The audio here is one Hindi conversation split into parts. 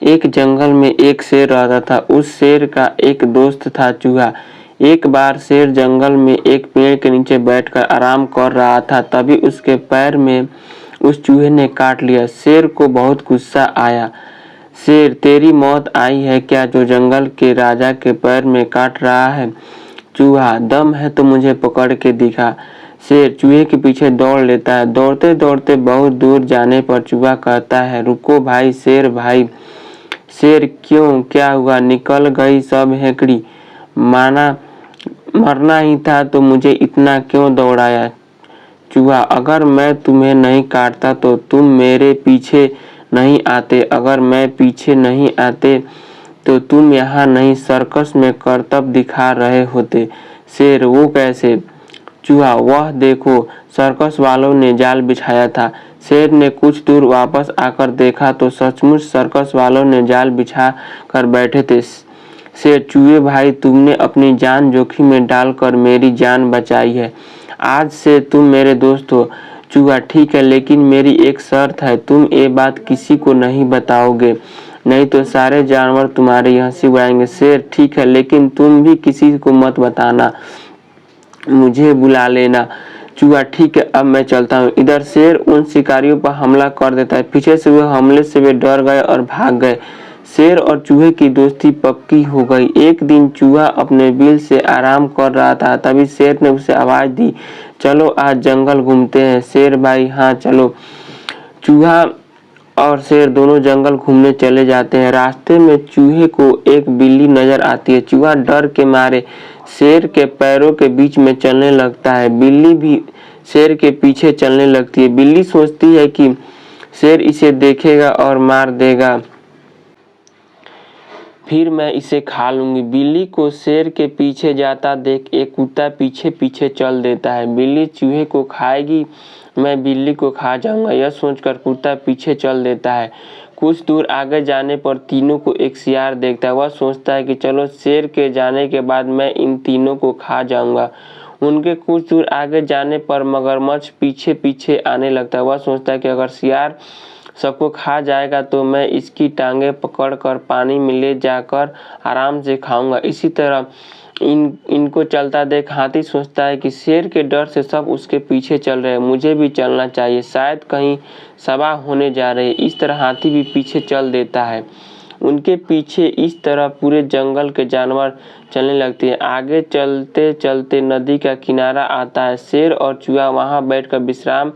एक जंगल में एक शेर रहता था। उस शेर का एक दोस्त था चूहा। एक बार शेर जंगल में एक पेड़ के नीचे बैठकर आराम कर रहा था, तभी उसके पैर में उस चूहे ने काट लिया। शेर को बहुत गुस्सा आया। शेर, तेरी मौत आई है क्या जो जंगल के राजा के पैर में काट रहा है? चूहा, दम है तो मुझे पकड़ के दिखा। शेर चूहे के पीछे दौड़ लेता है। दौड़ते दौड़ते बहुत दूर जाने पर चूहा कहता है, रुको भाई शेर भाई। शेर, क्यों, क्या हुआ? निकल गई सब हेकड़ी। माना मरना ही था तो मुझे इतना क्यों दौड़ाया? चूहा, अगर मैं तुम्हें नहीं काटता तो तुम मेरे पीछे नहीं आते। अगर मैं पीछे नहीं आते तो तुम यहाँ नहीं सर्कस में करतब दिखा रहे होते। शेर, वो कैसे? चूहा, वह देखो, सर्कस वालों ने जाल बिछाया था। शेर ने कुछ दूर वापस आकर देखा तो सचमुच सर्कस वालों ने जाल बिछा कर बैठे थे। शेर, चूहे भाई, तुमने अपनी जान जोखिम में डालकर मेरी जान बचाई है। आज से तुम मेरे दोस्त हो। चूहा, ठीक है, लेकिन मेरी एक शर्त है, तुम ये बात किसी को नहीं बताओगे, नहीं तो सारे जानवर तुम्हारी हंसी उड़ाएंगे। शेर, ठीक है, लेकिन तुम भी किसी को मत बताना, मुझे बुला लेना। चूहा, ठीक है, अब मैं चलता हूँ। इधर शेर उन शिकारियों पर हमला कर देता है। पीछे से हुए हमले से वे डर गए और भाग गए। शेर और चूहे की दोस्ती पक्की हो गई। एक दिन चूहा अपने बिल से आराम कर रहा था, तभी शेर ने उसे आवाज दी, चलो आज जंगल घूमते हैं। शेर भाई, हाँ चलो। चूहा और शेर दोनों जंगल घूमने चले जाते हैं। रास्ते में चूहे को एक बिल्ली नजर आती है। चूहा डर के मारे शेर के पैरों के बीच में चलने लगता है। बिल्ली भी शेर के पीछे चलने लगती है। बिल्ली सोचती है कि शेर इसे देखेगा और मार देगा, फिर मैं इसे खा लूंगी। बिल्ली को शेर के पीछे जाता देख एक कुत्ता पीछे पीछे चल देता है। बिल्ली चूहे को खाएगी, मैं बिल्ली को खा जाऊंगा, यह सोचकर कुत्ता पीछे चल देता है। कुछ दूर आगे जाने पर तीनों को एक शियार देखता है। वह सोचता है कि चलो शेर के जाने के बाद मैं इन तीनों को खा जाऊंगा। उनके कुछ दूर आगे जाने पर मगरमच्छ पीछे पीछे आने लगता है। वह सोचता है कि अगर शियार सबको खा जाएगा तो मैं इसकी टांगे पकड़कर पानी में ले जाकर आराम से खाऊंगा। इसी तरह इनको चलता देख हाथी सोचता है कि शेर के डर से सब उसके पीछे चल रहे हैं, मुझे भी चलना चाहिए, शायद कहीं सभा होने जा रही है। इस तरह हाथी भी पीछे चल देता है। उनके पीछे इस तरह पूरे जंगल के जानवर चलने लगते हैं। आगे चलते चलते नदी का किनारा आता है। शेर और चूहा वहां बैठकर विश्राम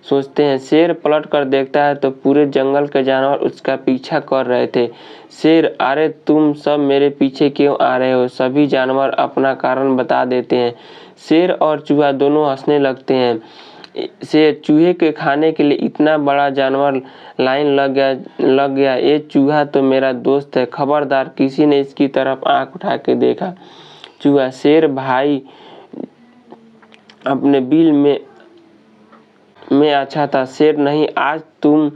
सोचते हैं। शेर पलट कर देखता है तो पूरे जंगल के जानवर उसका पीछा कर रहे थे। शेर, अरे तुम सब मेरे पीछे क्यों आ रहे हो? सभी जानवर अपना कारण बता देते हैं। शेर और चूहा दोनों हंसने लगते हैं। शेर, चूहे के खाने के लिए इतना बड़ा जानवर लाइन लग गया। ये चूहा तो मेरा दोस्त है, खबरदार किसी ने इसकी तरफ आंख उठा के देखा। चूहा, शेर भाई अपने बिल में अच्छा था। शेर, नहीं, आज तुम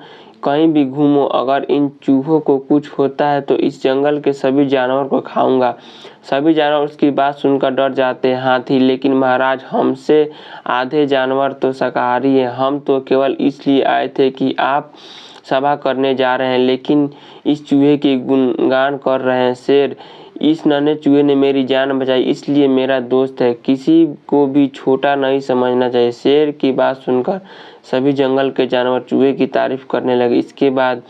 कहीं भी घूमो, अगर इन चूहों को कुछ होता है तो इस जंगल के सभी जानवर को खाऊंगा। सभी जानवर उसकी बात सुनकर डर जाते हैं। हाथी, लेकिन महाराज हमसे आधे जानवर तो शाकाहारी हैं, हम तो केवल इसलिए आए थे कि आप सभा करने जा रहे हैं, लेकिन इस चूहे की गुणगान कर रहे हैं। शेर, इस नन्हे चूहे ने मेरी जान बचाई, इसलिए मेरा दोस्त है, किसी को भी छोटा नहीं समझना चाहिए। शेर की बात सुनकर सभी जंगल के जानवर चूहे की तारीफ करने लगे। इसके बाद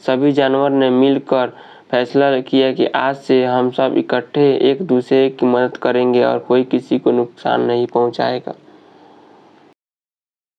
सभी जानवर ने मिलकर फैसला किया कि आज से हम सब इकट्ठे एक दूसरे की मदद करेंगे और कोई किसी को नुकसान नहीं पहुंचाएगा।